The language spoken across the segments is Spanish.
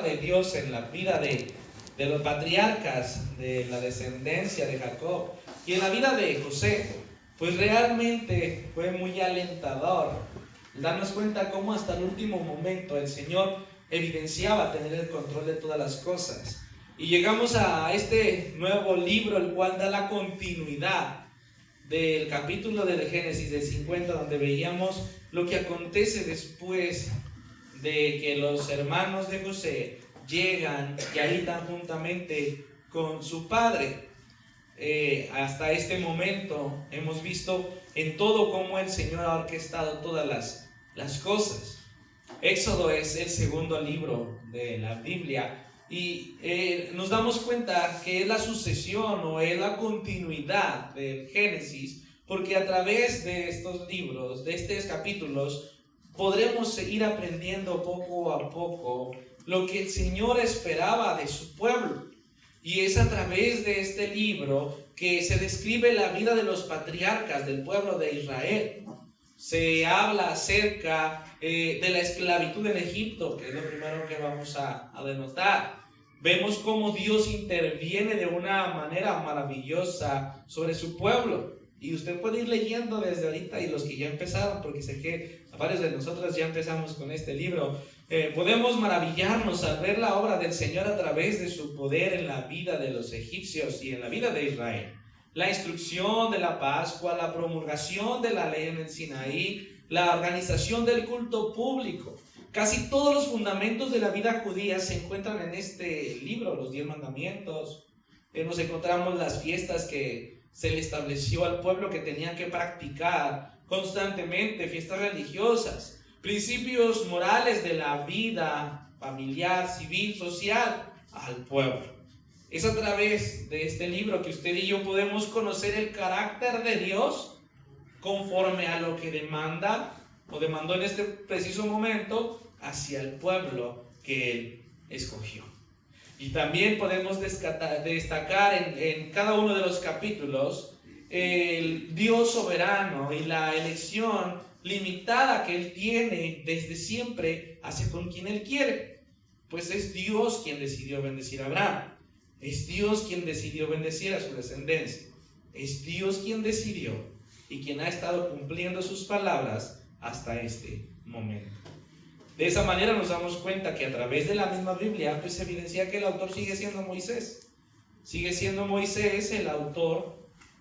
de Dios en la vida de los patriarcas, de la descendencia de Jacob y en la vida de José, pues realmente fue muy alentador darnos cuenta cómo hasta el último momento el Señor evidenciaba tener el control de todas las cosas. Y llegamos a este nuevo libro, el cual da la continuidad del capítulo del Génesis del 50, donde veíamos lo que acontece después de que los hermanos de José llegan y habitan juntamente con su padre. Hasta este momento hemos visto en todo cómo el Señor ha orquestado todas las cosas. Éxodo es el segundo libro de la Biblia y nos damos cuenta que es la sucesión o es la continuidad del Génesis, porque a través de estos libros, de estos capítulos, podremos ir aprendiendo poco a poco lo que el Señor esperaba de su pueblo. Y es a través de este libro que se describe la vida de los patriarcas del pueblo de Israel. Se habla acerca de la esclavitud en Egipto, que es lo primero que vamos a denotar. Vemos cómo Dios interviene de una manera maravillosa sobre su pueblo. Y usted puede ir leyendo desde ahorita, y los que ya empezaron, porque sé que varios de nosotros ya empezamos con este libro, podemos maravillarnos al ver la obra del Señor a través de su poder en la vida de los egipcios y en la vida de Israel. La instrucción de la Pascua, la promulgación de la ley en el Sinaí, la organización del culto público. Casi todos los fundamentos de la vida judía se encuentran en este libro, los 10 mandamientos. Nos encontramos las fiestas que se le estableció al pueblo que tenían que practicar constantemente, fiestas religiosas, principios morales de la vida familiar, civil, social al pueblo. Es a través de este libro que usted y yo podemos conocer el carácter de Dios conforme a lo que demanda o demandó en este preciso momento hacia el pueblo que Él escogió. Y también podemos destacar en cada uno de los capítulos el Dios soberano y la elección limitada que Él tiene desde siempre hacia con quien Él quiere. Pues es Dios quien decidió bendecir a Abraham. Es Dios quien decidió bendecir a su descendencia. Es Dios quien decidió y quien ha estado cumpliendo sus palabras hasta este momento. De esa manera nos damos cuenta que a través de la misma Biblia pues se evidencia que el autor sigue siendo Moisés. Sigue siendo Moisés el autor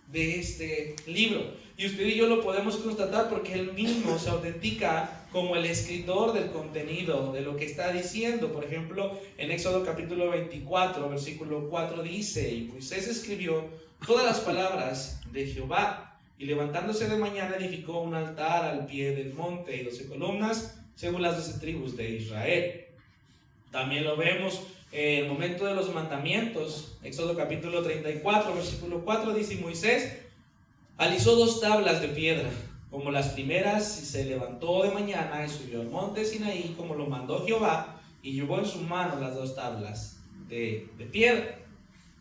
de este libro. Y usted y yo lo podemos constatar porque él mismo se autentica como el escritor del contenido de lo que está diciendo. Por ejemplo, en Éxodo capítulo 24, versículo 4 dice: y Moisés escribió todas las palabras de Jehová, y levantándose de mañana edificó un altar al pie del monte y 12 columnas según las 12 tribus de Israel. También lo vemos en el momento de los mandamientos. Éxodo capítulo 34, versículo 4 dice: y Moisés alisó 2 tablas de piedra, como las primeras, y se levantó de mañana y subió al monte Sinaí, como lo mandó Jehová, y llevó en su mano las 2 tablas de piedra.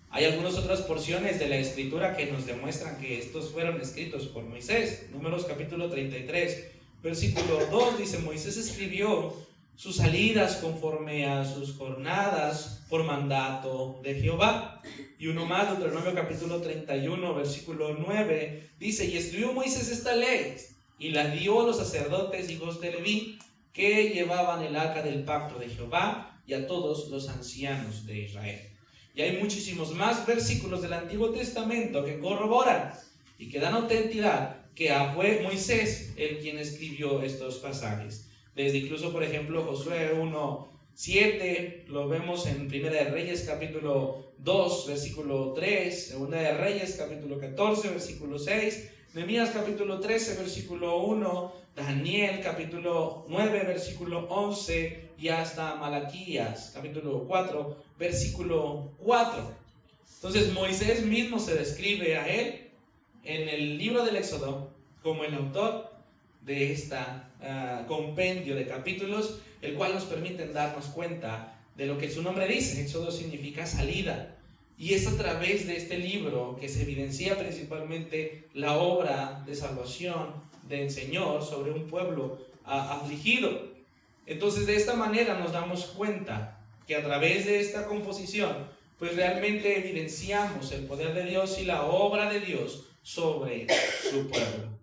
Hay algunas otras porciones de la escritura que nos demuestran que estos fueron escritos por Moisés. Números capítulo 33, versículo 2 dice: Moisés escribió sus salidas conforme a sus jornadas por mandato de Jehová. Y uno más, Deuteronomio capítulo 31, versículo 9, dice: y escribió Moisés esta ley, y la dio a los sacerdotes hijos de Leví, que llevaban el arca del pacto de Jehová, y a todos los ancianos de Israel. Y hay muchísimos más versículos del Antiguo Testamento que corroboran y que dan autenticidad que fue Moisés el quien escribió estos pasajes. Desde incluso, por ejemplo, Josué 1:7, lo vemos en Primera de Reyes capítulo 2, versículo 3, Segunda de Reyes capítulo 14, versículo 6, Nehemías capítulo 13, versículo 1, Daniel capítulo 9, versículo 11, y hasta Malaquías capítulo 4, versículo 4. Entonces Moisés mismo se describe a él en el libro del Éxodo como el autor de esta compendio de capítulos, el cual nos permite darnos cuenta de lo que su nombre dice. Éxodo significa salida, y es a través de este libro que se evidencia principalmente la obra de salvación del Señor sobre un pueblo afligido. Entonces, de esta manera nos damos cuenta que que a través de esta composición, pues realmente evidenciamos el poder de Dios y la obra de Dios sobre su pueblo.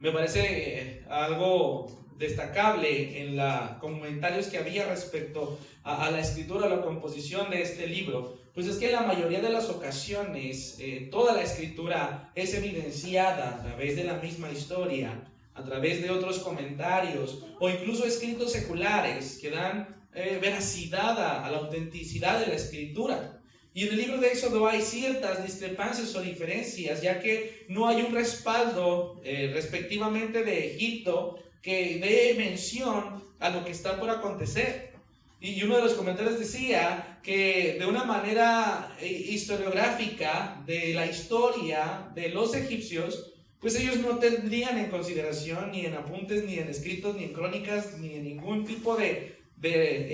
Me parece algo destacable en los comentarios que había respecto a la escritura, a la composición de este libro, pues es que en la mayoría de las ocasiones toda la escritura es evidenciada a través de la misma historia, a través de otros comentarios o incluso escritos seculares que dan veracidad a la autenticidad de la escritura. Y en el libro de Éxodo hay ciertas discrepancias o diferencias, ya que no hay un respaldo respectivamente de Egipto que dé mención a lo que está por acontecer. Y uno de los comentarios decía que de una manera historiográfica de la historia de los egipcios, pues ellos no tendrían en consideración ni en apuntes, ni en escritos, ni en crónicas, ni en ningún tipo de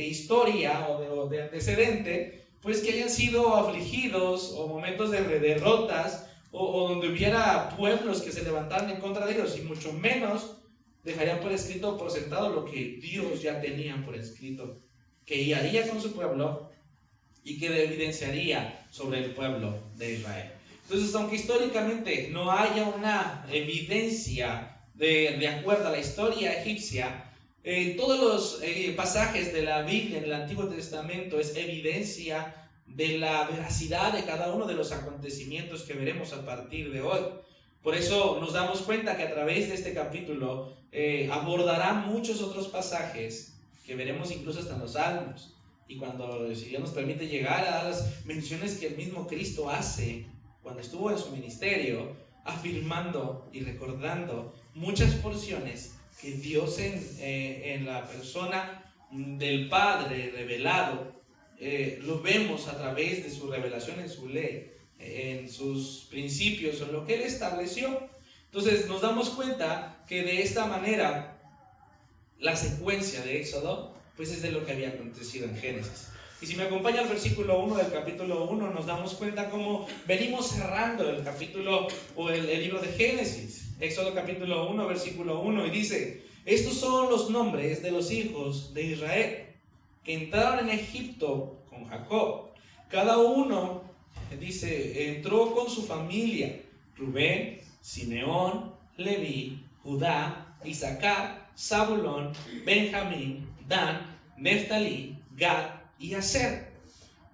historia o de antecedente, pues que hayan sido afligidos o momentos de derrotas o donde hubiera pueblos que se levantaran en contra de ellos, y mucho menos dejarían por escrito o por sentado lo que Dios ya tenía por escrito, que haría con su pueblo y que evidenciaría sobre el pueblo de Israel. Entonces, aunque históricamente no haya una evidencia de acuerdo a la historia egipcia, todos los pasajes de la Biblia en el Antiguo Testamento es evidencia de la veracidad de cada uno de los acontecimientos que veremos a partir de hoy. Por eso nos damos cuenta que a través de este capítulo abordará muchos otros pasajes que veremos incluso hasta en los Salmos. Y cuando, si Dios nos permite, llegar a las menciones que el mismo Cristo hace cuando estuvo en su ministerio, afirmando y recordando muchas porciones que Dios en la persona del Padre revelado, lo vemos a través de su revelación en su ley, en sus principios, en lo que Él estableció. Entonces nos damos cuenta que de esta manera la secuencia de Éxodo pues es de lo que había acontecido en Génesis. Y si me acompaña al versículo 1 del capítulo 1, nos damos cuenta cómo venimos cerrando el capítulo o el libro de Génesis. Éxodo capítulo 1, versículo 1, y dice: estos son los nombres de los hijos de Israel que entraron en Egipto con Jacob. Cada uno, dice, entró con su familia: Rubén, Simeón, Leví, Judá, Isaacar, Zabulón, Benjamín, Dan, Neftalí, Gad y Aser.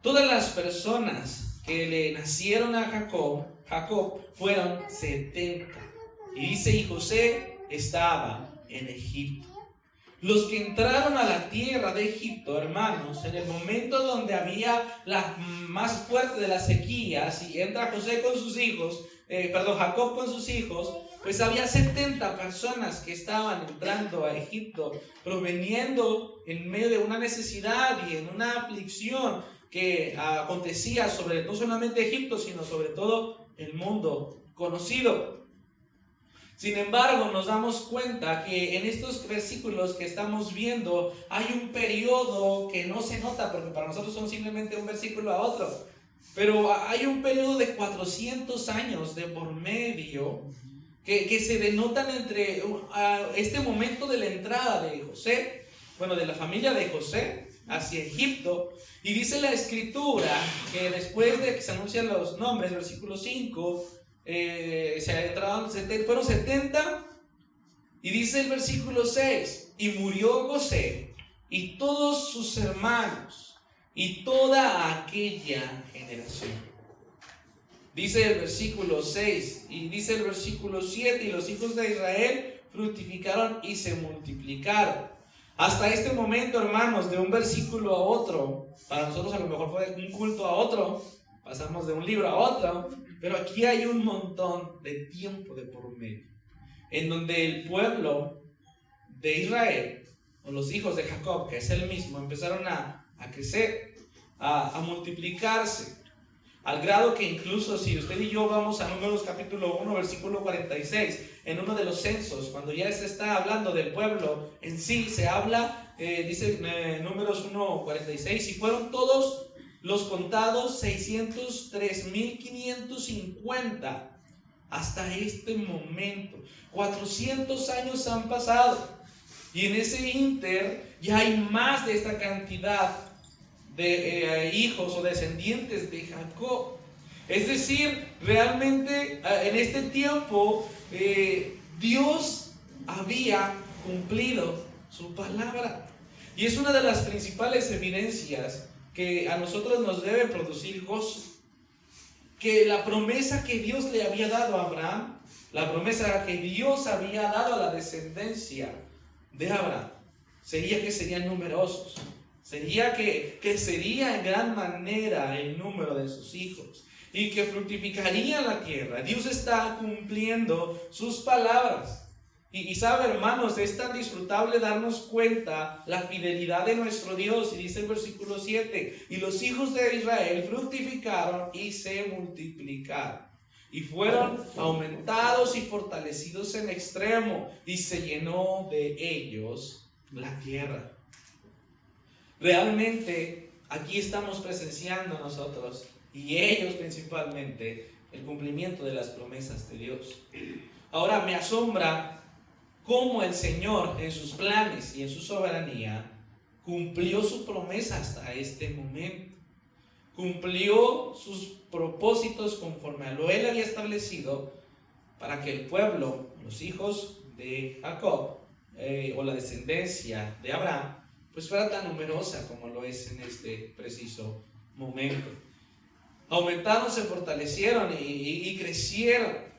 Todas las personas que le nacieron a Jacob fueron 70. Y dice: y José estaba en Egipto. Los que entraron a la tierra de Egipto, hermanos, en el momento donde había la más fuerte de las sequías, y entra José con sus hijos, Jacob con sus hijos, pues había 70 personas que estaban entrando a Egipto, proveniendo en medio de una necesidad y en una aflicción que acontecía sobre no solamente Egipto, sino sobre todo el mundo conocido. Sin embargo, nos damos cuenta que en estos versículos que estamos viendo hay un periodo que no se nota, porque para nosotros son simplemente un versículo a otro, pero hay un periodo de 400 años de por medio que se denotan entre este momento de la entrada de José, de la familia de José hacia Egipto. Y dice la escritura que después de que se anuncian los nombres, versículo 5, fueron 70, y dice el versículo 6: y murió José y todos sus hermanos y toda aquella generación. Dice el versículo 6 y dice el versículo 7: y los hijos de Israel fructificaron y se multiplicaron. Hasta este momento, hermanos, de un versículo a otro, para nosotros a lo mejor fue un culto a otro, pasamos de un libro a otro, pero aquí hay un montón de tiempo de por medio, en donde el pueblo de Israel, o los hijos de Jacob, que es el mismo, empezaron a crecer, a multiplicarse, al grado que incluso si usted y yo vamos a Números capítulo 1, versículo 46, en uno de los censos, cuando ya se está hablando del pueblo en sí, se habla, dice Números 1, 46, y fueron todos los contados 603,550 hasta este momento. 400 años han pasado, y en ese inter ya hay más de esta cantidad de hijos o descendientes de Jacob. Es decir, realmente en este tiempo Dios había cumplido su palabra. Y es una de las principales evidencias que a nosotros nos debe producir gozo. Que la promesa que Dios le había dado a Abraham, la promesa que Dios había dado a la descendencia de Abraham, sería que serían numerosos. Sería que sería en gran manera el número de sus hijos y que fructificaría la tierra. Dios está cumpliendo sus palabras. Y sabe, hermanos, es tan disfrutable darnos cuenta la fidelidad de nuestro Dios. Y dice el versículo 7, y los hijos de Israel fructificaron y se multiplicaron. Y fueron aumentados y fortalecidos en extremo, y se llenó de ellos la tierra. Realmente, aquí estamos presenciando nosotros, y ellos principalmente, el cumplimiento de las promesas de Dios. Ahora me asombra cómo el Señor en sus planes y en su soberanía cumplió su promesa hasta este momento. Cumplió sus propósitos conforme a lo Él había establecido para que el pueblo, los hijos de Jacob o la descendencia de Abraham, pues fuera tan numerosa como lo es en este preciso momento. Aumentaron, se fortalecieron y crecieron.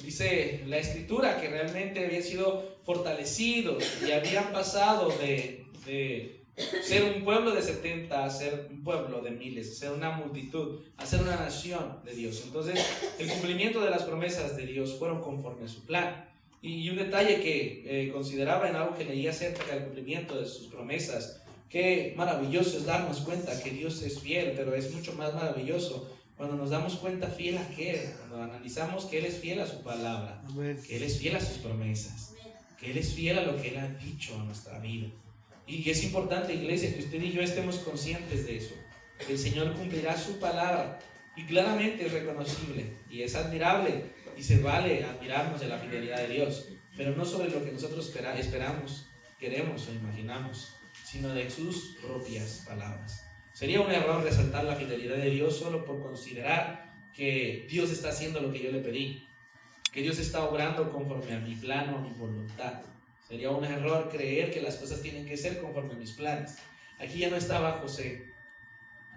Dice la Escritura que realmente habían sido fortalecidos y habían pasado de ser un pueblo de 70 a ser un pueblo de miles, a ser una multitud, a ser una nación de Dios. Entonces, el cumplimiento de las promesas de Dios fueron conforme a su plan. Y un detalle que consideraba en algo que leía acerca del cumplimiento de sus promesas, qué maravilloso es darnos cuenta que Dios es fiel, pero es mucho más maravilloso cuando nos damos cuenta fiel a qué, cuando analizamos que Él es fiel a su palabra, que Él es fiel a sus promesas, que Él es fiel a lo que Él ha dicho en nuestra vida. Y es importante, iglesia, que usted y yo estemos conscientes de eso, que el Señor cumplirá su palabra, y claramente es reconocible, y es admirable, y se vale admirarnos de la fidelidad de Dios, pero no sobre lo que nosotros esperamos, queremos o imaginamos, sino de sus propias palabras. Sería un error resaltar la fidelidad de Dios solo por considerar que Dios está haciendo lo que yo le pedí, que Dios está obrando conforme a mi plan o a mi voluntad. Sería un error creer que las cosas tienen que ser conforme a mis planes. Aquí ya no estaba José,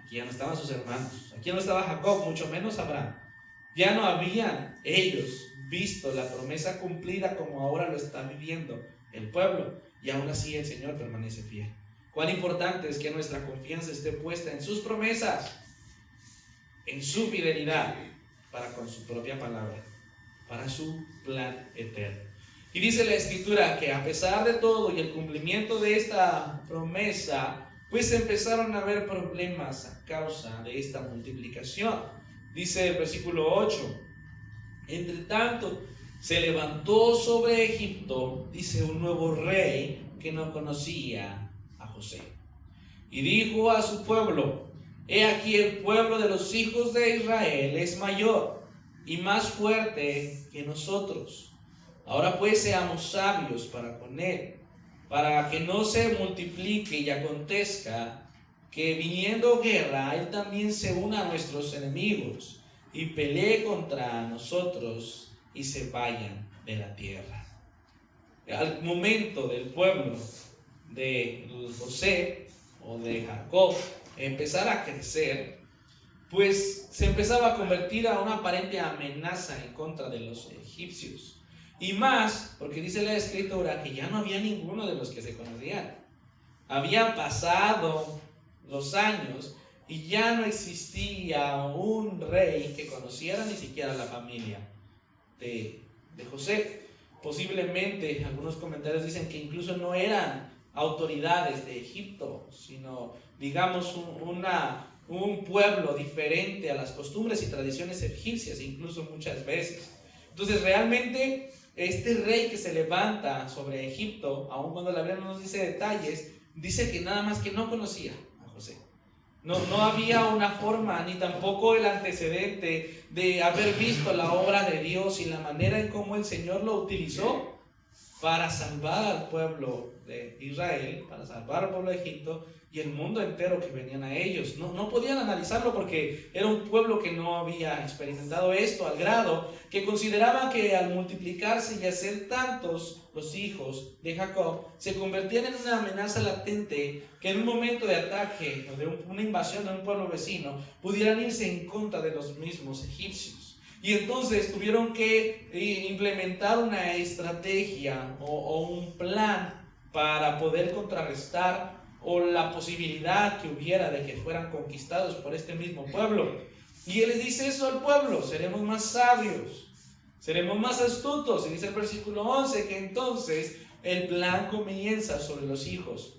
aquí ya no estaban sus hermanos, aquí ya no estaba Jacob, mucho menos Abraham. Ya no habían ellos visto la promesa cumplida como ahora lo está viviendo el pueblo, y aún así el Señor permanece fiel. Cuán importante es que nuestra confianza esté puesta en sus promesas, en su fidelidad para con su propia palabra, para su plan eterno. Y dice la Escritura que a pesar de todo y el cumplimiento de esta promesa, pues empezaron a haber problemas a causa de esta multiplicación. Dice el versículo 8, entre tanto se levantó sobre Egipto, dice, un nuevo rey que no conocía a José. Y dijo a su pueblo, he aquí el pueblo de los hijos de Israel es mayor y más fuerte que nosotros. Ahora pues seamos sabios para con él, para que no se multiplique y acontezca que viniendo guerra, él también se una a nuestros enemigos y pelee contra nosotros y se vayan de la tierra. Al momento del pueblo de José o de Jacob empezar a crecer, pues se empezaba a convertir a una aparente amenaza en contra de los egipcios. Y más, porque dice la Escritura que ya no había ninguno de los que se conocían. Habían pasado los años y ya no existía un rey que conociera ni siquiera la familia de José. Posiblemente, algunos comentarios dicen que incluso no eran autoridades de Egipto, sino, digamos, un pueblo diferente a las costumbres y tradiciones egipcias, incluso muchas veces. Entonces, realmente, este rey que se levanta sobre Egipto, aun cuando la Biblia no nos dice detalles, dice que nada más que no conocía a José. No había una forma, ni tampoco el antecedente de haber visto la obra de Dios y la manera en cómo el Señor lo utilizó para salvar al pueblo de Israel, para salvar al pueblo de Egipto y el mundo entero que venían a ellos. No podían analizarlo porque era un pueblo que no había experimentado esto al grado que consideraban que al multiplicarse y hacer tantos los hijos de Jacob, se convertían en una amenaza latente que en un momento de ataque o de una invasión de un pueblo vecino pudieran irse en contra de los mismos egipcios. Y entonces tuvieron que implementar una estrategia o un plan para poder contrarrestar o la posibilidad que hubiera de que fueran conquistados por este mismo pueblo. Y él les dice eso al pueblo: seremos más sabios, seremos más astutos. Y dice el versículo 11 que entonces el plan comienza sobre los hijos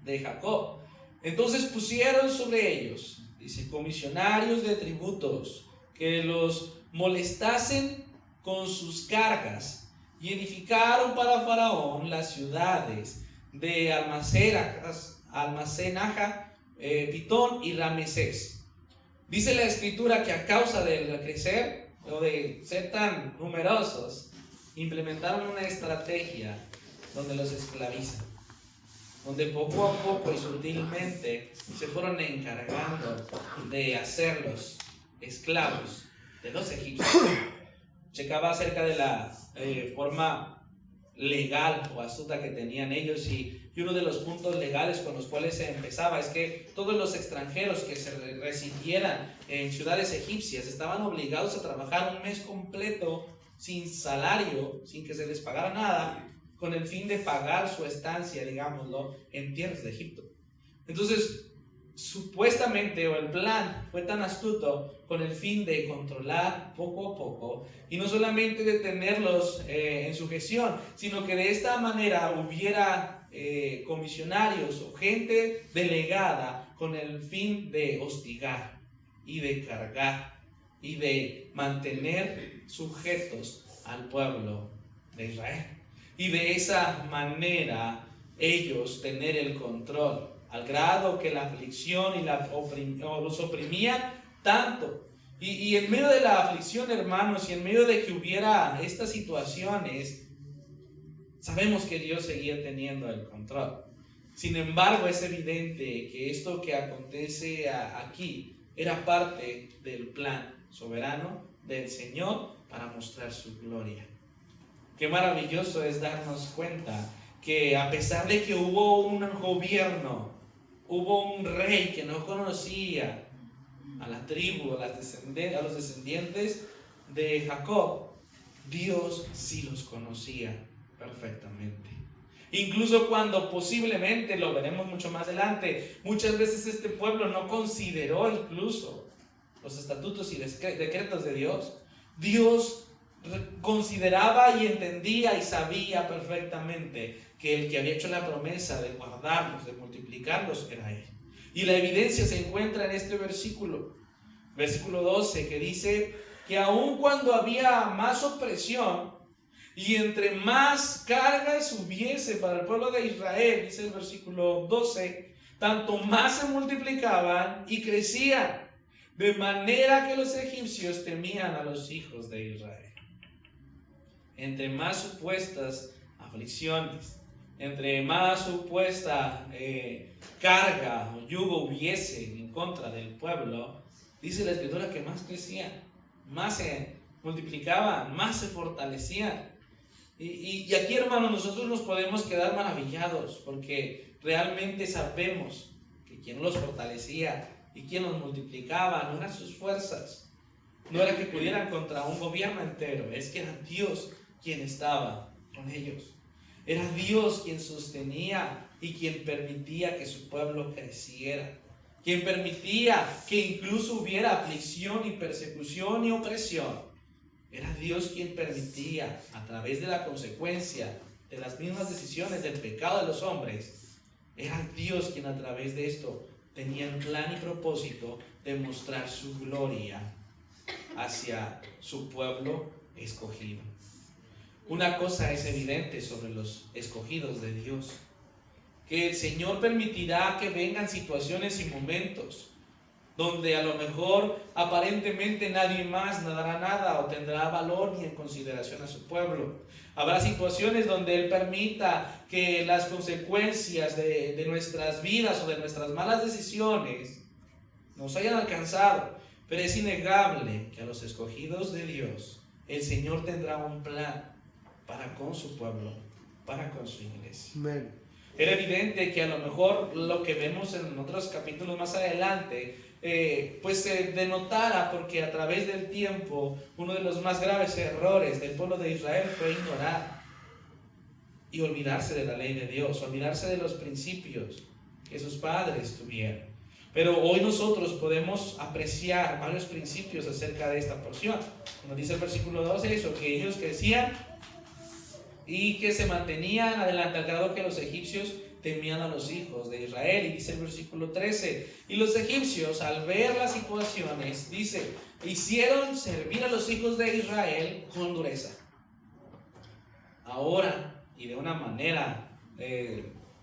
de Jacob. Entonces pusieron sobre ellos, dice, comisionarios de tributos, que los molestasen con sus cargas, y edificaron para Faraón las ciudades de Almacenaja, Pitón y Ramesés. Dice la escritura que a causa del crecer o de ser tan numerosos, implementaron una estrategia donde los esclavizan, donde poco a poco y sutilmente se fueron encargando de hacerlos esclavos de los egipcios. Checaba acerca de la forma legal o astuta que tenían ellos, y uno de los puntos legales con los cuales se empezaba es que todos los extranjeros que se residieran en ciudades egipcias estaban obligados a trabajar un mes completo sin salario, sin que se les pagara nada, con el fin de pagar su estancia, digámoslo, en tierras de Egipto. Entonces, supuestamente, o el plan fue tan astuto con el fin de controlar poco a poco, y no solamente de tenerlos en sujeción, sino que de esta manera hubiera comisionarios o gente delegada con el fin de hostigar y de cargar y de mantener sujetos al pueblo de Israel, y de esa manera ellos tener el control, al grado que la aflicción y los oprimían tanto. Y en medio de la aflicción, hermanos, y en medio de que hubiera estas situaciones, sabemos que Dios seguía teniendo el control. Sin embargo, es evidente que esto que acontece aquí era parte del plan soberano del Señor para mostrar su gloria. Qué maravilloso es darnos cuenta que a pesar de que hubo un gobierno, hubo un rey que no conocía a la tribu, a los descendientes de Jacob, Dios sí los conocía perfectamente. Incluso cuando posiblemente, lo veremos mucho más adelante, muchas veces este pueblo no consideró incluso los estatutos y decretos de Dios. Dios consideraba y entendía y sabía perfectamente que el que había hecho la promesa de guardarlos, de multiplicarlos, era Él. Y la evidencia se encuentra en este versículo 12, que dice que aun cuando había más opresión y entre más cargas hubiese para el pueblo de Israel, dice el versículo 12, tanto más se multiplicaban y crecían, de manera que los egipcios temían a los hijos de Israel. Entre más supuestas aflicciones, entre más supuesta carga o yugo hubiese en contra del pueblo, dice la escritura que más crecían, más se multiplicaban, más se fortalecían. Y aquí, hermanos, nosotros nos podemos quedar maravillados, porque realmente sabemos que quien los fortalecía y quien los multiplicaba no eran sus fuerzas, no era que pudieran contra un gobierno entero, es que era Dios quien estaba con ellos. Era Dios quien sostenía y quien permitía que su pueblo creciera, quien permitía que incluso hubiera aflicción y persecución y opresión. Era Dios quien permitía, a través de la consecuencia de las mismas decisiones del pecado de los hombres, era Dios quien a través de esto tenía el plan y propósito de mostrar su gloria hacia su pueblo escogido. Una cosa es evidente sobre los escogidos de Dios, que el Señor permitirá que vengan situaciones y momentos donde a lo mejor aparentemente nadie más dará nada o tendrá valor ni en consideración a su pueblo. Habrá situaciones donde Él permita que las consecuencias de nuestras vidas o de nuestras malas decisiones nos hayan alcanzado, pero es innegable que a los escogidos de Dios el Señor tendrá un plan para con su pueblo, para con su iglesia. Amén. Era evidente que a lo mejor lo que vemos en otros capítulos más adelante pues se denotara, porque a través del tiempo uno de los más graves errores del pueblo de Israel fue ignorar y olvidarse de la ley de Dios, olvidarse de los principios que sus padres tuvieron. Pero hoy nosotros podemos apreciar varios principios acerca de esta porción. Como dice el versículo 12, eso, que ellos crecían y que se mantenían adelante, al grado que los egipcios temían a los hijos de Israel. Y dice el versículo 13, y los egipcios, al ver las situaciones, dice, hicieron servir a los hijos de Israel con dureza. Ahora, y de una manera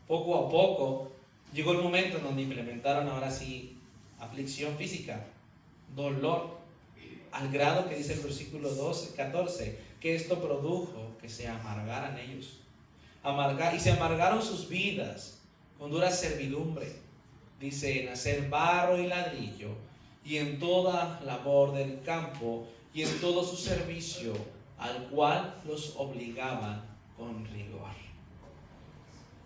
poco a poco, llegó el momento en donde implementaron ahora sí aflicción física, dolor, al grado que dice el versículo 14, que esto produjo que se amargaran ellos. Y se amargaron sus vidas con dura servidumbre, dice, en hacer barro y ladrillo, y en toda labor del campo, y en todo su servicio, al cual los obligaban con rigor.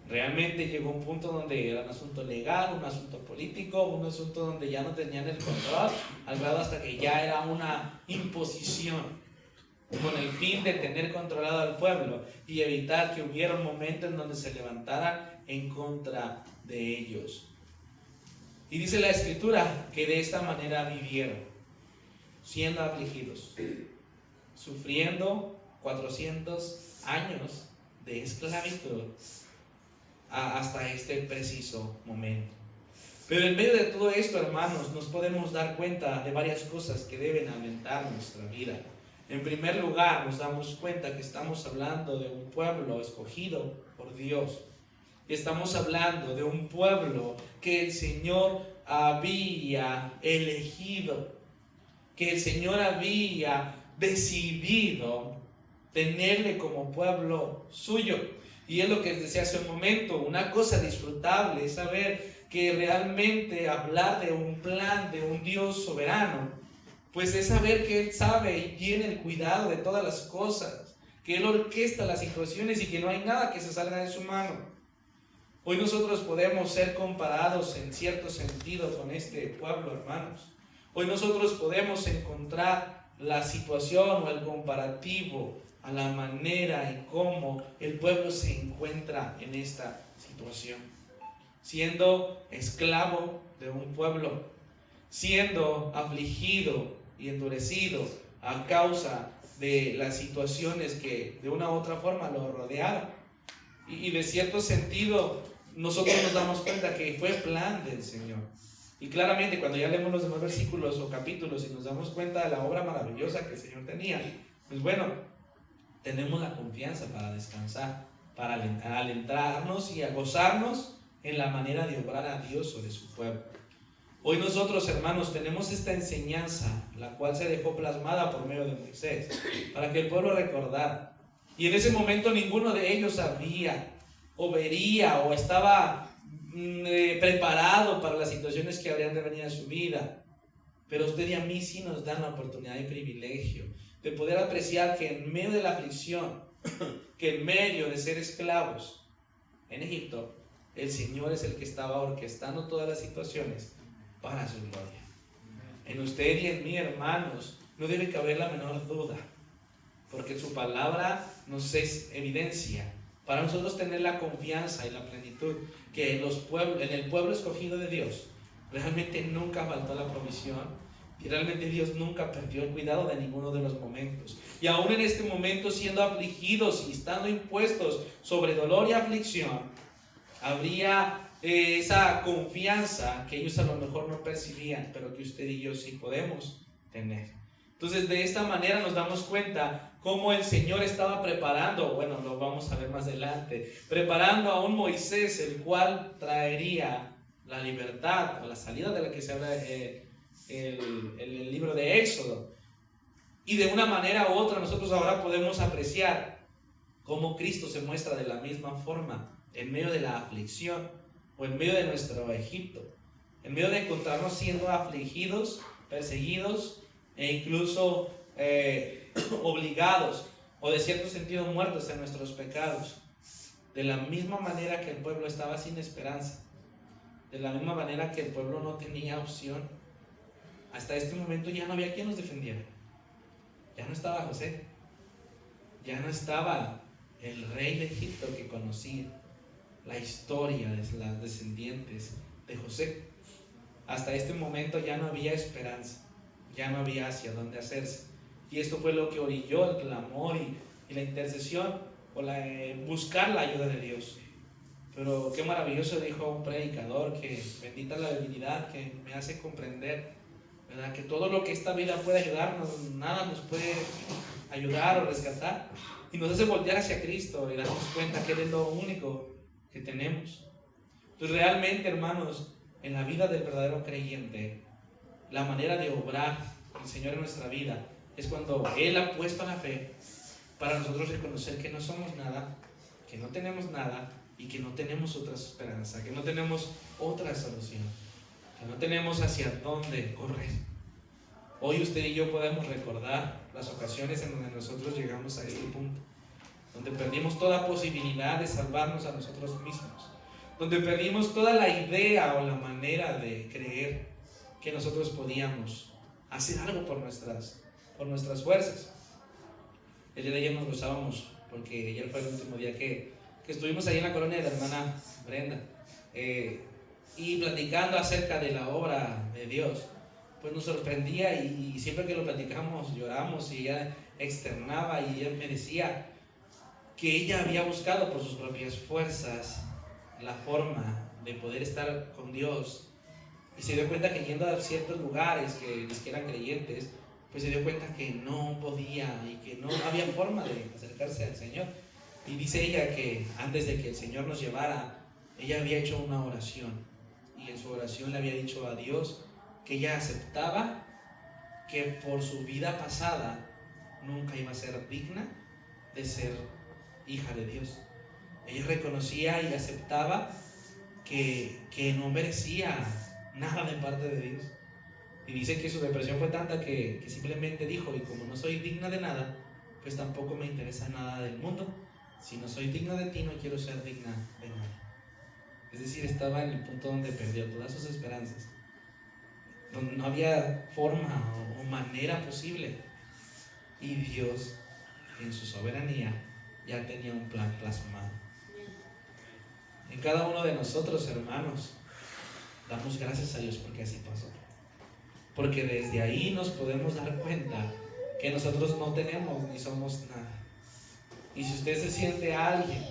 Realmente llegó un punto donde era un asunto legal, un asunto político, un asunto donde ya no tenían el control, al grado hasta que ya era una imposición, con el fin de tener controlado al pueblo y evitar que hubiera un momento en donde se levantaran en contra de ellos. Y dice la Escritura que de esta manera vivieron, siendo afligidos, sufriendo 400 años de esclavitud hasta este preciso momento. Pero en medio de todo esto, hermanos, nos podemos dar cuenta de varias cosas que deben alentar nuestra vida. En primer lugar, nos damos cuenta que estamos hablando de un pueblo escogido por Dios. Estamos hablando de un pueblo que el Señor había elegido, que el Señor había decidido tenerle como pueblo suyo. Y es lo que les decía hace un momento, una cosa disfrutable es saber que realmente hablar de un plan de un Dios soberano, pues es saber que Él sabe y tiene el cuidado de todas las cosas, que Él orquesta las situaciones y que no hay nada que se salga de su mano. Hoy nosotros podemos ser comparados en cierto sentido con este pueblo, hermanos. Hoy nosotros podemos encontrar la situación o el comparativo a la manera en cómo el pueblo se encuentra en esta situación, siendo esclavo de un pueblo, siendo afligido y endurecido a causa de las situaciones que de una u otra forma lo rodearon. Y de cierto sentido nosotros nos damos cuenta que fue plan del Señor. Y claramente cuando ya leemos los demás versículos o capítulos y nos damos cuenta de la obra maravillosa que el Señor tenía, pues bueno, tenemos la confianza para descansar, para alentarnos y a gozarnos en la manera de obrar a Dios sobre su pueblo. Hoy nosotros, hermanos, tenemos esta enseñanza, la cual se dejó plasmada por medio de Moisés, para que el pueblo recordara. Y en ese momento ninguno de ellos sabía, o vería, o estaba preparado para las situaciones que habrían de venir a su vida. Pero usted y a mí sí nos dan la oportunidad y privilegio de poder apreciar que en medio de la aflicción, que en medio de ser esclavos en Egipto, el Señor es el que estaba orquestando todas las situaciones para su gloria. En usted y en mí, hermanos, no debe caber la menor duda, porque su palabra nos es evidencia para nosotros tener la confianza y la plenitud que en el pueblo escogido de Dios realmente nunca faltó la provisión y realmente Dios nunca perdió el cuidado de ninguno de los momentos. Y aún en este momento, siendo afligidos y estando impuestos sobre dolor y aflicción, habría esa confianza que ellos a lo mejor no percibían, pero que usted y yo sí podemos tener. Entonces, de esta manera nos damos cuenta cómo el Señor estaba preparando, bueno, lo vamos a ver más adelante, preparando a un Moisés, el cual traería la libertad o la salida de la que se habla el libro de Éxodo. Y de una manera u otra nosotros ahora podemos apreciar cómo Cristo se muestra de la misma forma en medio de la aflicción o en medio de nuestro Egipto, en medio de encontrarnos siendo afligidos, perseguidos e incluso obligados o de cierto sentido muertos en nuestros pecados. De la misma manera que el pueblo estaba sin esperanza, de la misma manera que el pueblo no tenía opción, hasta este momento ya no había quien nos defendiera. Ya no estaba José, ya no estaba el rey de Egipto que conocía la historia de las descendientes de José. Hasta este momento ya no había esperanza, ya no había hacia dónde hacerse. Y esto fue lo que orilló el clamor y la intercesión o buscar la ayuda de Dios. Pero qué maravilloso dijo un predicador, que bendita la divinidad que me hace comprender, ¿verdad?, que todo lo que esta vida puede ayudarnos, nada nos puede ayudar o rescatar, y nos hace voltear hacia Cristo y darnos cuenta que Él es lo único que tenemos. Entonces realmente, hermanos, en la vida del verdadero creyente, la manera de obrar el Señor en nuestra vida es cuando Él ha puesto la fe para nosotros reconocer que no somos nada, que no tenemos nada y que no tenemos otra esperanza, que no tenemos otra solución, que no tenemos hacia dónde correr. Hoy usted y yo podemos recordar las ocasiones en donde nosotros llegamos a este punto, donde perdimos toda posibilidad de salvarnos a nosotros mismos, donde perdimos toda la idea o la manera de creer que nosotros podíamos hacer algo por nuestras fuerzas. El día de ayer nos gozábamos porque ayer fue el último día que estuvimos ahí en la colonia de la hermana Brenda, y platicando acerca de la obra de Dios, pues nos sorprendía, y siempre que lo platicamos lloramos, y ella externaba y ella me decía que ella había buscado por sus propias fuerzas la forma de poder estar con Dios, y se dio cuenta que yendo a ciertos lugares que eran creyentes, pues se dio cuenta que no podía y que no había forma de acercarse al Señor. Y dice ella que antes de que el Señor nos llevara, ella había hecho una oración, y en su oración le había dicho a Dios que ella aceptaba que por su vida pasada nunca iba a ser digna de ser hija de Dios. Ella reconocía y aceptaba que no merecía nada de parte de Dios. Y dice que su depresión fue tanta que simplemente dijo: y como no soy digna de nada, pues tampoco me interesa nada del mundo. Si no soy digna de ti, no quiero ser digna de nada. Es decir, estaba en el punto donde perdió todas sus esperanzas, donde no había forma o manera posible. Y Dios, en su soberanía, ya tenía un plan plasmado. En cada uno de nosotros, hermanos, damos gracias a Dios porque así pasó. Porque desde ahí nos podemos dar cuenta que nosotros no tenemos ni somos nada. Y si usted se siente alguien,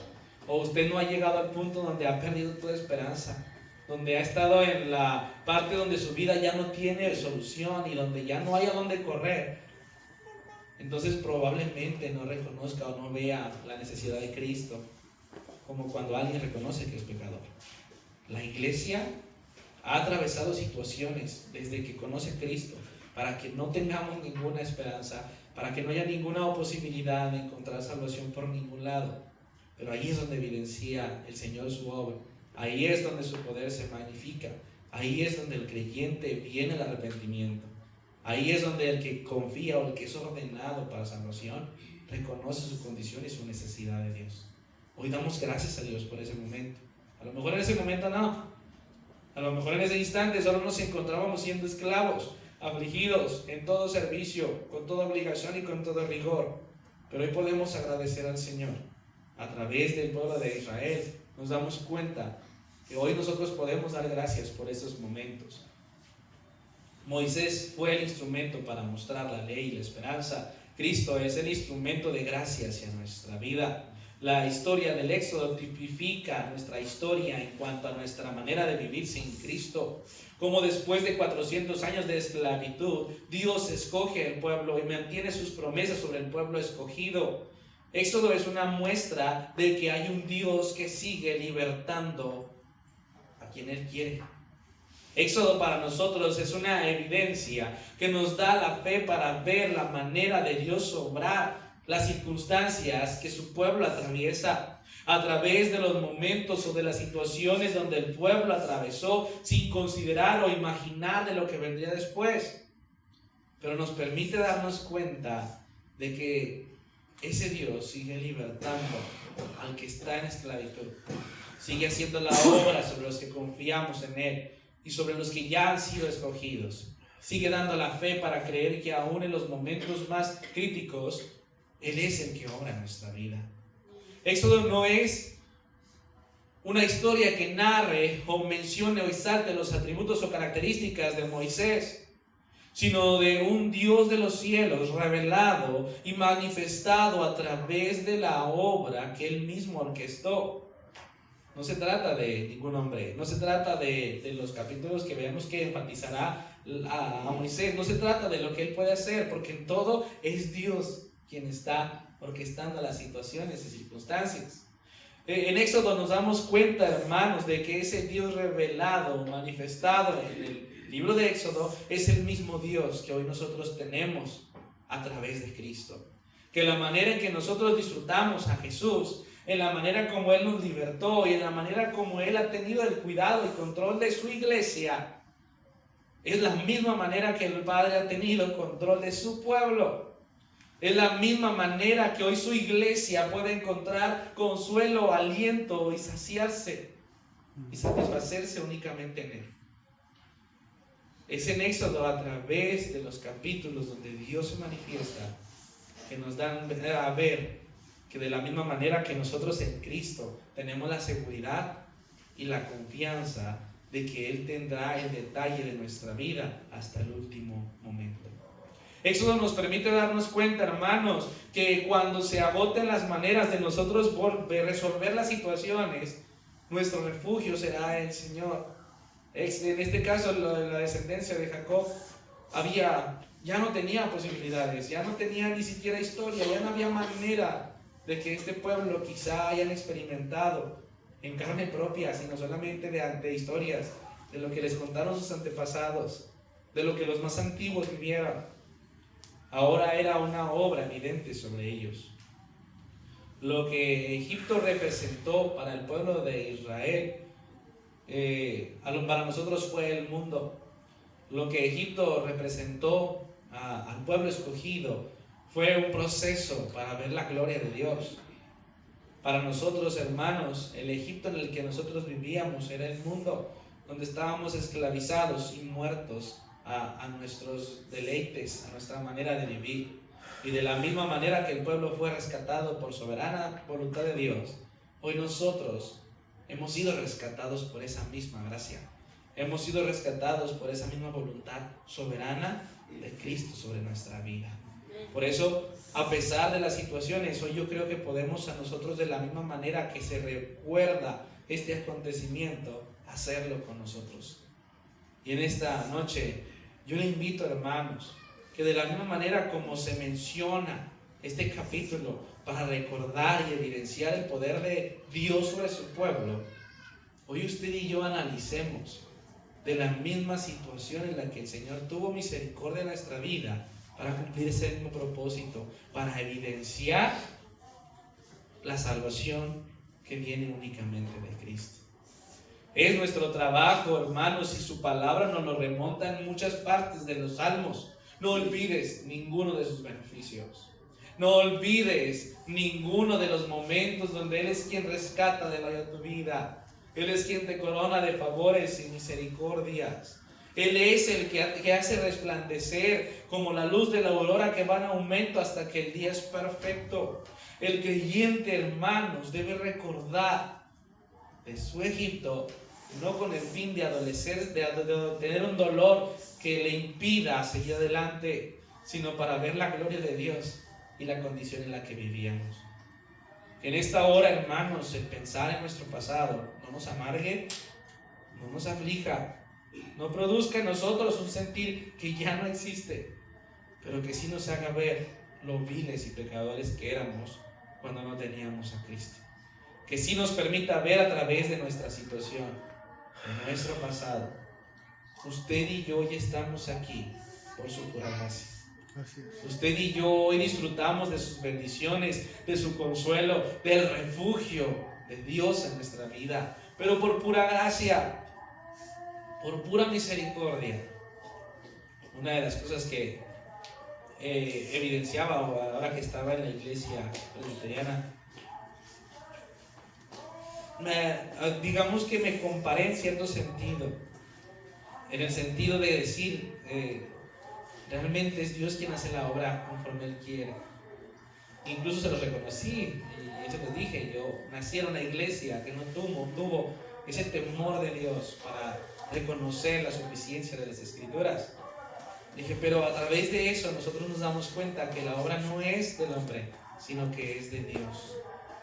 o usted no ha llegado al punto donde ha perdido toda esperanza, donde ha estado en la parte donde su vida ya no tiene solución y donde ya no hay a dónde correr, entonces probablemente no reconozca o no vea la necesidad de Cristo, como cuando alguien reconoce que es pecador. La iglesia ha atravesado situaciones desde que conoce a Cristo para que no tengamos ninguna esperanza, para que no haya ninguna posibilidad de encontrar salvación por ningún lado. Pero ahí es donde evidencia el Señor su obra, ahí es donde su poder se magnifica, ahí es donde el creyente viene al arrepentimiento, ahí es donde el que confía o el que es ordenado para salvación reconoce su condición y su necesidad de Dios. Hoy damos gracias a Dios por ese momento. A lo mejor en ese momento no, a lo mejor en ese instante solo nos encontrábamos siendo esclavos, afligidos, en todo servicio, con toda obligación y con todo rigor. Pero hoy podemos agradecer al Señor. A través del pueblo de Israel nos damos cuenta que hoy nosotros podemos dar gracias por esos momentos. Moisés fue el instrumento para mostrar la ley y la esperanza. Cristo es el instrumento de gracia hacia nuestra vida. La historia del Éxodo tipifica nuestra historia en cuanto a nuestra manera de vivir sin Cristo. Como después de 400 años de esclavitud, Dios escoge el pueblo y mantiene sus promesas sobre el pueblo escogido. Éxodo es una muestra de que hay un Dios que sigue libertando a quien Él quiere. Éxodo para nosotros es una evidencia que nos da la fe para ver la manera de Dios obrar las circunstancias que su pueblo atraviesa, a través de los momentos o de las situaciones donde el pueblo atravesó sin considerar o imaginar de lo que vendría después. Pero nos permite darnos cuenta de que ese Dios sigue libertando al que está en esclavitud, sigue haciendo la obra sobre los que confiamos en Él y sobre los que ya han sido escogidos. Sigue dando la fe para creer que aún en los momentos más críticos, Él es el que obra en nuestra vida. Éxodo no es una historia que narre o mencione o exalte los atributos o características de Moisés, sino de un Dios de los cielos revelado y manifestado a través de la obra que Él mismo orquestó. No se trata de ningún hombre, no se trata de los capítulos que veamos que enfatizará a Moisés, no se trata de lo que él puede hacer, porque en todo es Dios quien está orquestando las situaciones y circunstancias. En Éxodo nos damos cuenta, hermanos, de que ese Dios revelado, manifestado en el libro de Éxodo, es el mismo Dios que hoy nosotros tenemos a través de Cristo. Que la manera en que nosotros disfrutamos a Jesús, en la manera como Él nos libertó y en la manera como Él ha tenido el cuidado y control de su iglesia, es la misma manera que el Padre ha tenido control de su pueblo. Es la misma manera que hoy su iglesia puede encontrar consuelo, aliento y saciarse y satisfacerse únicamente en Él. Es en Éxodo, a través de los capítulos donde Dios se manifiesta, que nos dan a ver que de la misma manera que nosotros en Cristo tenemos la seguridad y la confianza de que Él tendrá el detalle de nuestra vida hasta el último momento. Éxodo nos permite darnos cuenta, hermanos, que cuando se agoten las maneras de nosotros resolver las situaciones, nuestro refugio será el Señor. En este caso, la descendencia de Jacob ya no tenía posibilidades, ya no tenía ni siquiera historia, ya no había manera de que este pueblo quizá hayan experimentado en carne propia, sino solamente de historias, de lo que les contaron sus antepasados, de lo que los más antiguos vivieron. Ahora era una obra evidente sobre ellos. Lo que Egipto representó para el pueblo de Israel, para nosotros fue el mundo. Lo que Egipto representó al pueblo escogido fue un proceso para ver la gloria de Dios. Para nosotros, hermanos, el Egipto en el que nosotros vivíamos era el mundo donde estábamos esclavizados y muertos a nuestros deleites, a nuestra manera de vivir. Y de la misma manera que el pueblo fue rescatado por soberana voluntad de Dios, hoy nosotros hemos sido rescatados por esa misma gracia. Hemos sido rescatados por esa misma voluntad soberana de Cristo sobre nuestra vida. Por eso, a pesar de las situaciones, hoy yo creo que podemos a nosotros, de la misma manera que se recuerda este acontecimiento, hacerlo con nosotros. Y en esta noche yo le invito, hermanos, que de la misma manera como se menciona este capítulo para recordar y evidenciar el poder de Dios sobre su pueblo, hoy usted y yo analicemos de la misma situación en la que el Señor tuvo misericordia en nuestra vida para cumplir ese mismo propósito, para evidenciar la salvación que viene únicamente de Cristo. Es nuestro trabajo, hermanos, y su palabra nos lo remonta en muchas partes de los salmos. No olvides ninguno de sus beneficios. No olvides ninguno de los momentos donde Él es quien rescata de tu vida. Él es quien te corona de favores y misericordias. Él es el que hace resplandecer como la luz de la aurora que va en aumento hasta que el día es perfecto. El creyente, hermanos, debe recordar de su Egipto, no con el fin de adolecer, de tener un dolor que le impida seguir adelante, sino para ver la gloria de Dios y la condición en la que vivíamos. En esta hora, hermanos, el pensar en nuestro pasado no nos amargue, no nos aflija, no produzca en nosotros un sentir que ya no existe, pero que sí nos haga ver lo viles y pecadores que éramos cuando no teníamos a Cristo. Que sí nos permita ver a través de nuestra situación, de nuestro pasado, usted y yo ya estamos aquí por su pura gracia. Así es. Usted y yo hoy disfrutamos de sus bendiciones, de su consuelo, del refugio de Dios en nuestra vida, pero por pura gracia, por pura misericordia. Una de las cosas que evidenciaba ahora que estaba en la iglesia presbiteriana, digamos que me comparé en cierto sentido, en el sentido de decir, realmente es Dios quien hace la obra conforme Él quiere. Incluso se los reconocí y eso les dije, yo nací en una iglesia que no tuvo ese temor de Dios para reconocer la suficiencia de las Escrituras. Dije, pero a través de eso nosotros nos damos cuenta que la obra no es del hombre, sino que es de Dios.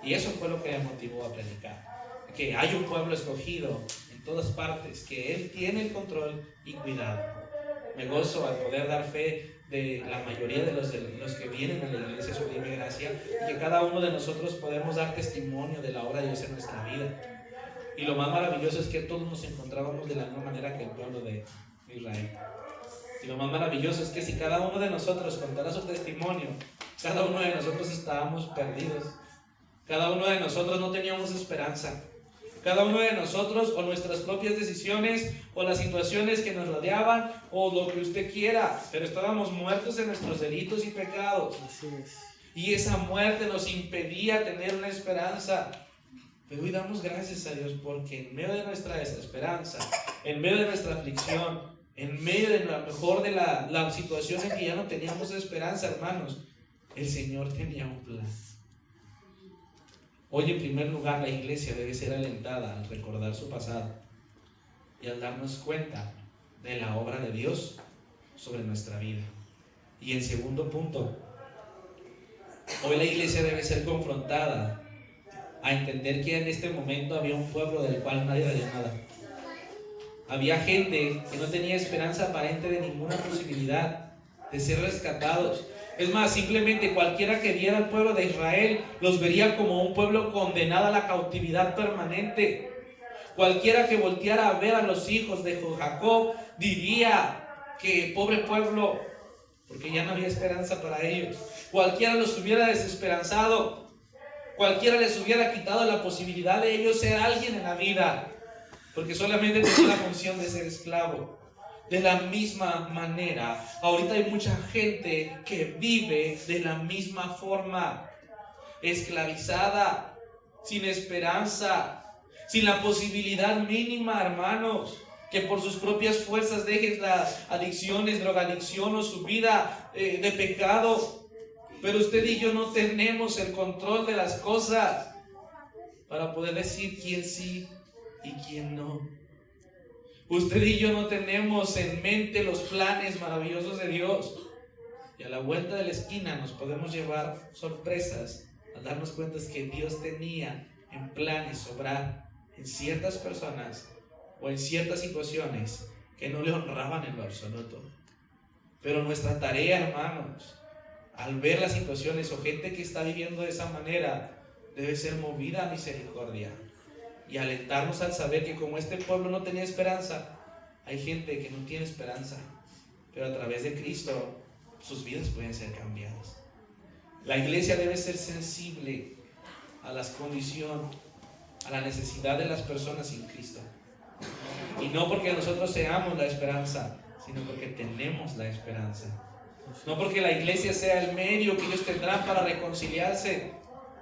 Y eso fue lo que me motivó a predicar. Que hay un pueblo escogido en todas partes, que Él tiene el control y cuidado. Me gozo al poder dar fe de la mayoría de los que vienen a la iglesia Sublime Gracia, y que cada uno de nosotros podemos dar testimonio de la obra de Dios en nuestra vida. Y lo más maravilloso es que todos nos encontrábamos de la misma manera que el pueblo de Israel. Y lo más maravilloso es que si cada uno de nosotros contara su testimonio, cada uno de nosotros estábamos perdidos. Cada uno de nosotros no teníamos esperanza. Cada uno de nosotros, o nuestras propias decisiones, o las situaciones que nos rodeaban, o lo que usted quiera, pero estábamos muertos en nuestros delitos y pecados. Así es. Y esa muerte nos impedía tener una esperanza. Pero hoy damos gracias a Dios porque en medio de nuestra desesperanza, en medio de nuestra aflicción, en medio de lo mejor de la situación en que ya no teníamos esperanza, hermanos, el Señor tenía un plan. Hoy, en primer lugar, la iglesia debe ser alentada al recordar su pasado y al darnos cuenta de la obra de Dios sobre nuestra vida. Y en segundo punto, hoy la iglesia debe ser confrontada a entender que en este momento había un pueblo del cual nadie veía nada. Había gente que no tenía esperanza aparente de ninguna posibilidad de ser rescatados. Es más, simplemente cualquiera que viera al pueblo de Israel los vería como un pueblo condenado a la cautividad permanente. Cualquiera que volteara a ver a los hijos de Jacob diría que pobre pueblo, porque ya no había esperanza para ellos. Cualquiera los hubiera desesperanzado. Cualquiera les hubiera quitado la posibilidad de ellos ser alguien en la vida, porque solamente tenía la función de ser esclavo. De la misma manera, ahorita hay mucha gente que vive de la misma forma, esclavizada, sin esperanza, sin la posibilidad mínima, hermanos, que por sus propias fuerzas dejen las adicciones, drogadicción o su vida de pecado. Pero usted y yo no tenemos el control de las cosas para poder decir quién sí y quién no. Usted y yo no tenemos en mente los planes maravillosos de Dios. Y a la vuelta de la esquina nos podemos llevar sorpresas al darnos cuenta que Dios tenía en planes obrar en ciertas personas o en ciertas situaciones que no le honraban en lo absoluto. Pero nuestra tarea, hermanos, al ver las situaciones o gente que está viviendo de esa manera, debe ser movida a misericordia y alentarnos al saber que como este pueblo no tenía esperanza, hay gente que no tiene esperanza, pero a través de Cristo sus vidas pueden ser cambiadas. La iglesia debe ser sensible a las condiciones, a la necesidad de las personas sin Cristo. Y no porque nosotros seamos la esperanza, sino porque tenemos la esperanza. No porque la iglesia sea el medio que ellos tendrán para reconciliarse,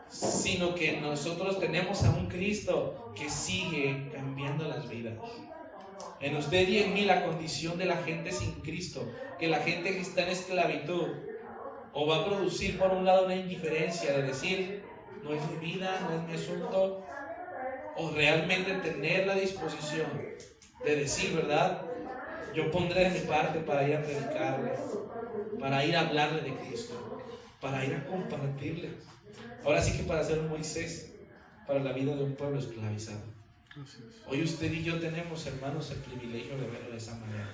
sino que nosotros tenemos a un Cristo que sigue cambiando las vidas. En usted y en mí la condición de la gente sin Cristo, que la gente que está en esclavitud, o va a producir por un lado una indiferencia de decir, no es mi vida, no es mi asunto, o realmente tener la disposición de decir, ¿verdad? Yo pondré de mi parte para ir a predicarle, para ir a hablarle de Cristo, para ir a compartirle. Ahora sí que para ser un Moisés para la vida de un pueblo esclavizado. Hoy usted y yo tenemos, hermanos, el privilegio de verlo de esa manera.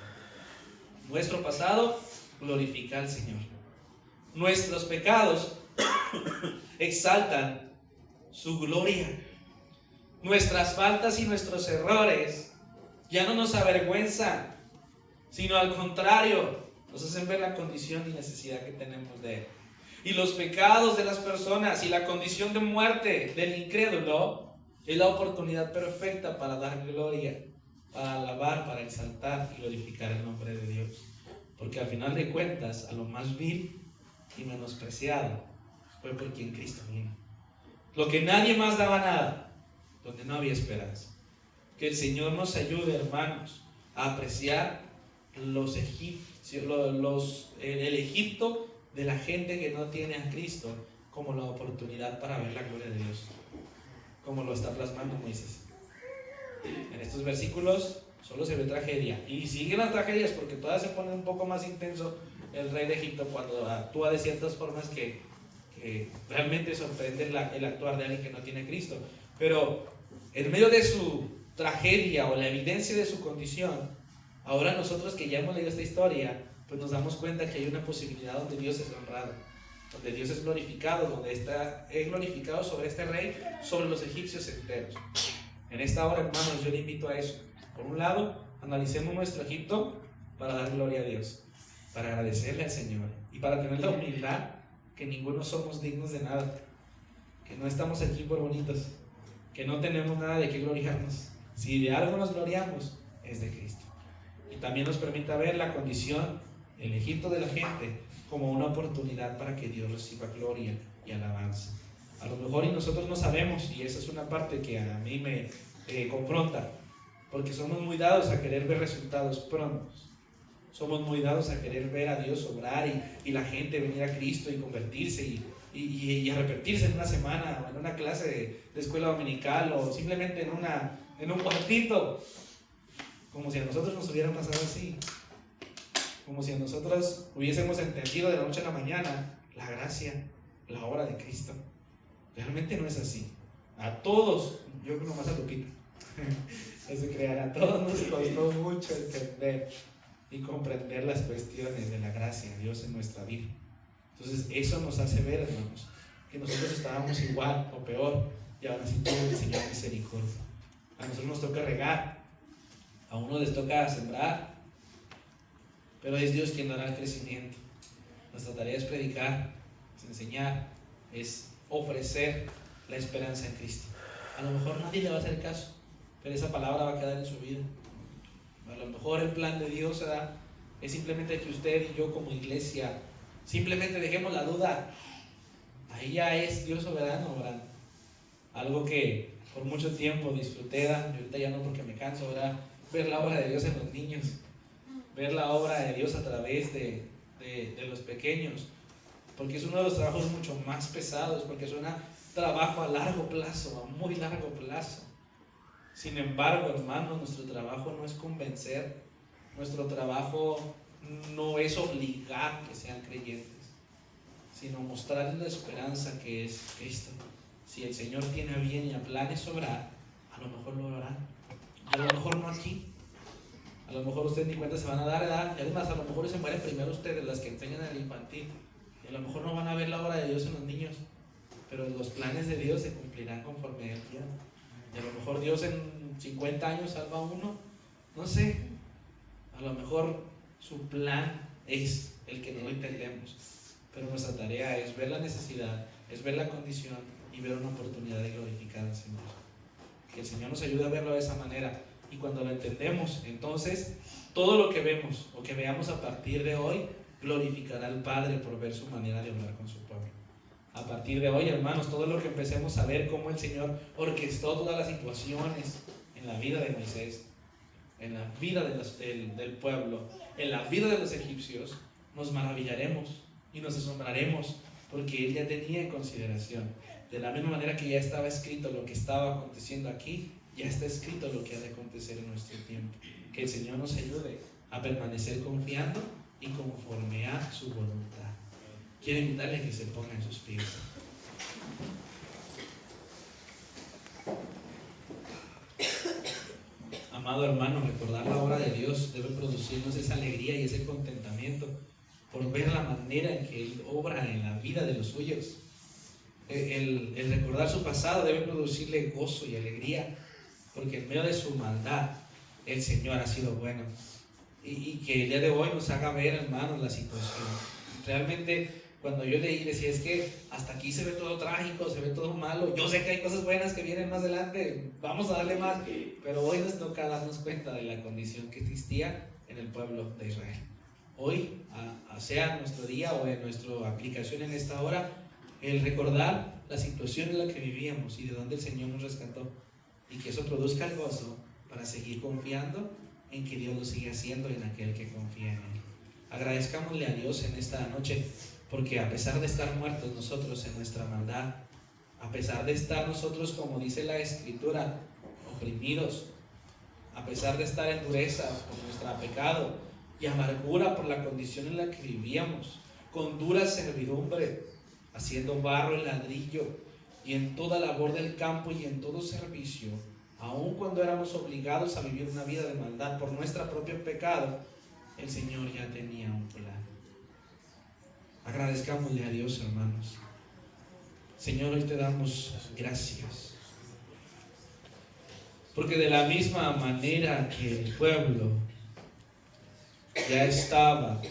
Nuestro pasado glorifica al Señor. Nuestros pecados exaltan su gloria. Nuestras faltas y nuestros errores ya no nos avergüenzan, sino al contrario, nos hacen ver la condición y necesidad que tenemos de Él. Y los pecados de las personas y la condición de muerte del incrédulo es la oportunidad perfecta para dar gloria, para alabar, para exaltar y glorificar el nombre de Dios. Porque al final de cuentas, a lo más vil y menospreciado fue por quien Cristo vino. Lo que nadie más daba nada, donde no había esperanza. Que el Señor nos ayude, hermanos, a apreciar los egipcios, el Egipto de la gente que no tiene a Cristo como la oportunidad para ver la gloria de Dios, como lo está plasmando Moisés. En estos versículos solo se ve tragedia, y siguen las tragedias porque todavía se pone un poco más intenso el rey de Egipto cuando actúa de ciertas formas que realmente sorprende el actuar de alguien que no tiene a Cristo. Pero en medio de su tragedia o la evidencia de su condición, ahora nosotros que ya hemos leído esta historia, pues nos damos cuenta que hay una posibilidad donde Dios es honrado, donde Dios es glorificado, donde es glorificado sobre este rey, sobre los egipcios enteros. En esta hora, hermanos, yo le invito a eso. Por un lado, analicemos nuestro Egipto para dar gloria a Dios, para agradecerle al Señor y para tener la humildad que ninguno somos dignos de nada, que no estamos aquí por bonitos, que no tenemos nada de qué gloriarnos. Si de algo nos gloriamos, es de Cristo. Y también nos permite ver la condición, el Egipto de la gente, como una oportunidad para que Dios reciba gloria y alabanza. A lo mejor y nosotros no sabemos, y esa es una parte que a mí me confronta, porque somos muy dados a querer ver resultados prontos. Somos muy dados a querer ver a Dios obrar y la gente venir a Cristo y convertirse y arrepentirse en una semana o en una clase de escuela dominical o simplemente en un cuartito, como si a nosotros nos hubiera pasado así, como si a nosotros hubiésemos entendido de la noche a la mañana la gracia, la obra de Cristo. Realmente no es así. A todos, yo creo nomás a Lupita, no se crean, a todos nos costó mucho entender y comprender las cuestiones de la gracia de Dios en nuestra vida. Entonces eso nos hace ver, hermanos, que nosotros estábamos igual o peor y ahora sí tuvo el Señor misericordia. A nosotros nos toca regar, a uno les toca sembrar, pero es Dios quien dará el crecimiento. Nuestra tarea es predicar, es enseñar, es ofrecer la esperanza en Cristo. A lo mejor nadie le va a hacer caso, pero esa palabra va a quedar en su vida. A lo mejor el plan de Dios es simplemente que usted y yo como iglesia simplemente dejemos la duda. Ahí ya es Dios soberano obrando. Algo que por mucho tiempo disfruté, y ahorita ya no porque me canso, ¿verdad? Ver la obra de Dios en los niños, ver la obra de Dios a través de los pequeños, porque es uno de los trabajos mucho más pesados, porque es un trabajo a largo plazo, a muy largo plazo. Sin embargo, hermanos, nuestro trabajo no es convencer, nuestro trabajo no es obligar que sean creyentes, sino mostrarles la esperanza que es Cristo. Si el Señor tiene a bien y a planes obrar, a lo mejor lo hará, a lo mejor no aquí, a lo mejor ustedes ni cuenta se van a dar, ¿verdad? Es más, a lo mejor se mueren primero ustedes, las que enseñan en el infantil, y a lo mejor no van a ver la obra de Dios en los niños, pero los planes de Dios se cumplirán conforme Él quiera. Y a lo mejor Dios en 50 años salva a uno, no sé, a lo mejor su plan es el que no entendemos, pero nuestra tarea es ver la necesidad, es ver la condición y ver una oportunidad de glorificar al Señor. Que el Señor nos ayude a verlo de esa manera, y cuando lo entendemos, entonces todo lo que vemos o que veamos a partir de hoy glorificará al Padre por ver su manera de obrar con su pueblo. A partir de hoy, hermanos, todo lo que empecemos a ver cómo el Señor orquestó todas las situaciones en la vida de Moisés, en la vida del pueblo, en la vida de los egipcios, nos maravillaremos y nos asombraremos, porque Él ya tenía en consideración. De la misma manera que ya estaba escrito lo que estaba aconteciendo aquí, ya está escrito lo que ha de acontecer en nuestro tiempo. Que el Señor nos ayude a permanecer confiando y conforme a su voluntad. Quiero invitarle a que se ponga en sus pies. Amado hermano, recordar la obra de Dios debe producirnos esa alegría y ese contentamiento por ver la manera en que Él obra en la vida de los suyos. El recordar su pasado debe producirle gozo y alegría, porque en medio de su maldad el Señor ha sido bueno. y que el día de hoy nos haga ver, hermanos, la situación. Realmente, cuando yo leí, decía, es que hasta aquí se ve todo trágico, se ve todo malo. Yo sé que hay cosas buenas que vienen más adelante, vamos a darle más, pero hoy nos toca darnos cuenta de la condición que existía en el pueblo de Israel. Hoy, sea nuestro día o en nuestra aplicación en esta hora, el recordar la situación en la que vivíamos y de donde el Señor nos rescató, y que eso produzca el gozo para seguir confiando en que Dios lo sigue haciendo y en aquel que confía en Él. Agradezcámosle a Dios en esta noche, porque a pesar de estar muertos nosotros en nuestra maldad, a pesar de estar nosotros, como dice la Escritura, oprimidos, a pesar de estar en dureza por nuestro pecado y amargura por la condición en la que vivíamos, con dura servidumbre, haciendo barro y ladrillo, y en toda labor del campo y en todo servicio, aun cuando éramos obligados a vivir una vida de maldad por nuestro propio pecado, el Señor ya tenía un plan. Agradezcámosle a Dios, hermanos. Señor, hoy te damos gracias, porque de la misma manera que el pueblo ya estaba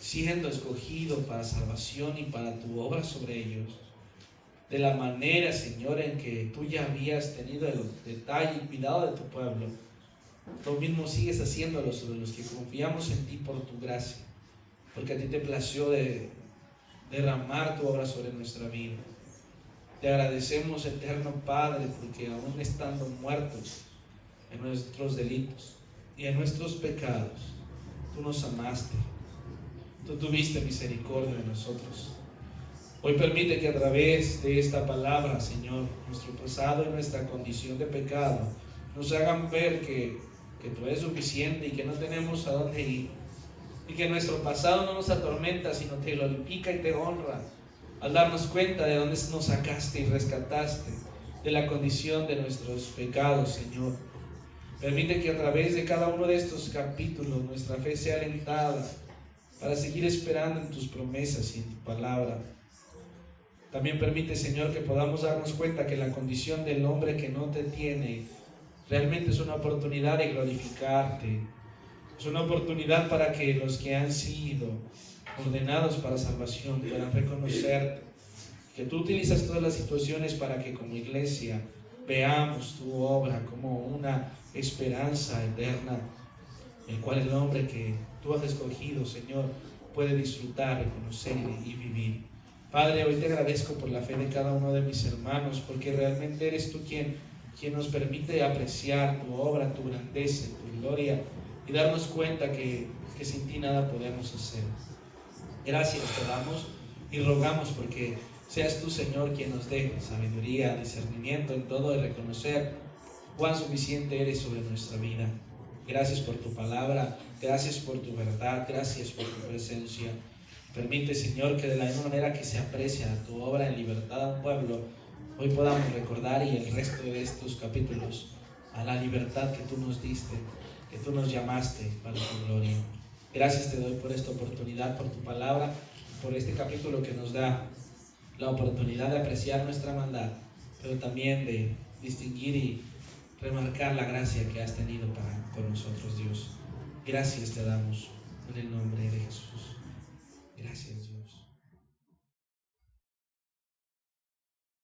siendo escogido para salvación y para tu obra sobre ellos, de la manera, Señor, en que tú ya habías tenido el detalle y cuidado de tu pueblo, tú mismo sigues haciéndolo sobre los que confiamos en ti por tu gracia, porque a ti te plació de derramar tu obra sobre nuestra vida. Te agradecemos, eterno Padre, porque aún estando muertos en nuestros delitos y en nuestros pecados, tú nos amaste, tú tuviste misericordia de nosotros. Hoy permite que a través de esta palabra, Señor, nuestro pasado y nuestra condición de pecado nos hagan ver que tú eres suficiente y que no tenemos a dónde ir, y que nuestro pasado no nos atormenta, sino te glorifica y te honra al darnos cuenta de dónde nos sacaste y rescataste de la condición de nuestros pecados, Señor. Permite que a través de cada uno de estos capítulos nuestra fe sea alentada para seguir esperando en tus promesas y en tu palabra. También permite, Señor, que podamos darnos cuenta que la condición del hombre que no te tiene realmente es una oportunidad de glorificarte. Es una oportunidad para que los que han sido ordenados para salvación puedan reconocer que tú utilizas todas las situaciones para que como iglesia veamos tu obra como una esperanza eterna, el cual el hombre que tú has escogido, Señor, puede disfrutar, reconocer y vivir. Padre, hoy te agradezco por la fe de cada uno de mis hermanos, porque realmente eres tú quien nos permite apreciar tu obra, tu grandeza, tu gloria, y darnos cuenta que sin ti nada podemos hacer. Gracias te damos y rogamos porque seas tú, Señor, quien nos dé sabiduría, discernimiento en todo, y reconocer cuán suficiente eres sobre nuestra vida. Gracias por tu palabra, gracias por tu verdad, gracias por tu presencia. Permite, Señor, que de la misma manera que se aprecia tu obra en libertad a un pueblo, hoy podamos recordar, y el resto de estos capítulos, a la libertad que tú nos diste, que tú nos llamaste para tu gloria. Gracias te doy por esta oportunidad, por tu palabra, por este capítulo que nos da la oportunidad de apreciar nuestra maldad, pero también de distinguir y remarcar la gracia que has tenido con nosotros, Dios. Gracias te damos en el nombre de Jesús. Gracias, Dios.